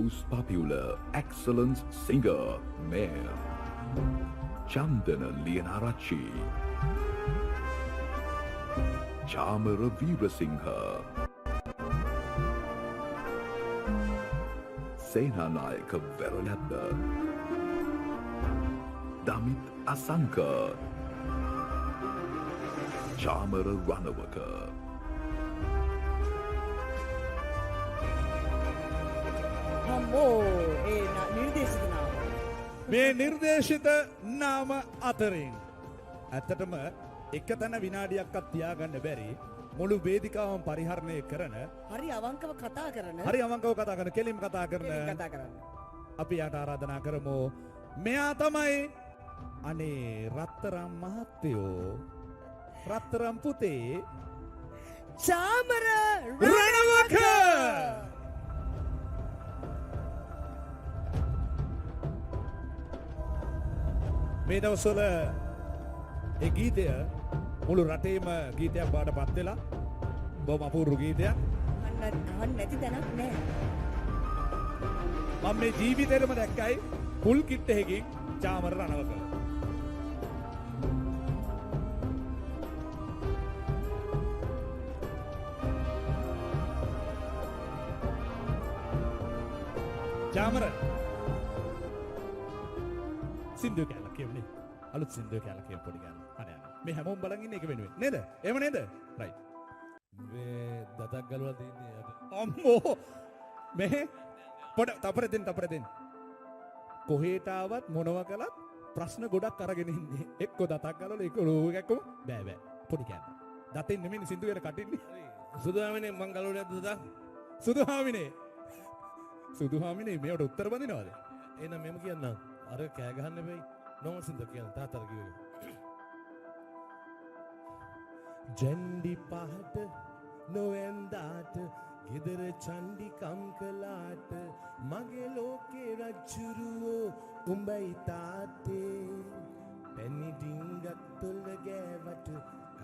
most popular excellence singer, Mayor Chandana Lianarachi, Chamara Veerasinghe, Senanayaka Veroladda, Damit Asanka, Chamara Ranawaka. මේ නිර්දේශිත නාම අතරින් ඇත්තටම එක තැන විනාඩියක්වත් තියාගන්න බැරි මුළු වේදිකාවම පරිහරණය කරන හරි අවංකව කතා කරන කෙලින්ම කතා කරන අපි යාට ආරාධනා කරමු. මෙයා තමයි අනේ රත්තරම් මහත්තයෝ රත්තරම් පුතේ චාමර රණවක. මේ දවස්වල ඒ ගීතය මුළු රටේම ගීතයක් බවට පත් වෙලා බොහොම අපූර්ව ගීතයක්. අහන්න නැති තැනක් නෑ. මම මේ ජීවිතේටම දැක්කයි පුල් කිට් එකකින් චාමර රණවක. චාමර සින්දු කැලක් කියවනේ. අලුත් සින්දු කැලක් කියව පොඩි ගන්න. අනේ මේ හැමෝම බලන් ඉන්නේ එක වෙනුවෙන් නේද? එහෙම නේද? රයිට්. මේ දතක් ගලවලා තින්නේ යට. අම්මෝ මේ පොඩ තපර දෙන්න. කොහෙට ආවත් මොනවා කළත් ප්‍රශ්න ගොඩක් අරගෙන ඉන්නේ. එක්ක දතක් ගලවලා එක්ක ලෝක එකක්ම බෑ. පොඩි ගන්න. දතෙන් නෙමෙයි සින්දු වල කටින්නේ. සුදුහාමිනේ මං ගලවලා නැද්ද දතක්? සුදුහාමිනේ මේවට උත්තර බඳිනවද? එහෙනම් මෙම කියන්නම්. අර කෑ ගහන්න බෑයි. නෝමල් සින්දු කියන තාත්තර කිව්වේ. ජෙන්ඩි පහට නොවෙන්දාට ගෙදර චණ්ඩිකම් කළාට මගේ ලෝකේ රජුරුවෝ උඹයි තාත්තේ පැණි ඩිංගක් තොල්ල ගෑවට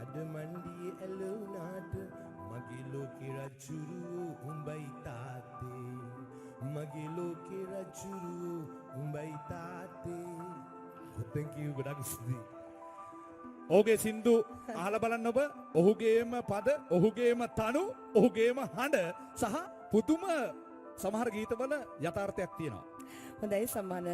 අඩමණ්ඩියේ ඇලුනාට මගේ ලෝකේ රජුරුවෝ උඹයි තාත්තේ මගේ ලෝකේ රජුරුවෝ උඹයි තාත්තේ. thank you ගොඩක් ස්තුතියි. ඔහුගේ සින්දු අහලා බලන්න ඔබ. ඔහුගේම පද, ඔහුගේම තනු, ඔහුගේම හඬ සහ පුදුම සමහර ගීතවල යථාර්ථයක් තියෙනවා. හොඳයි සම්මාන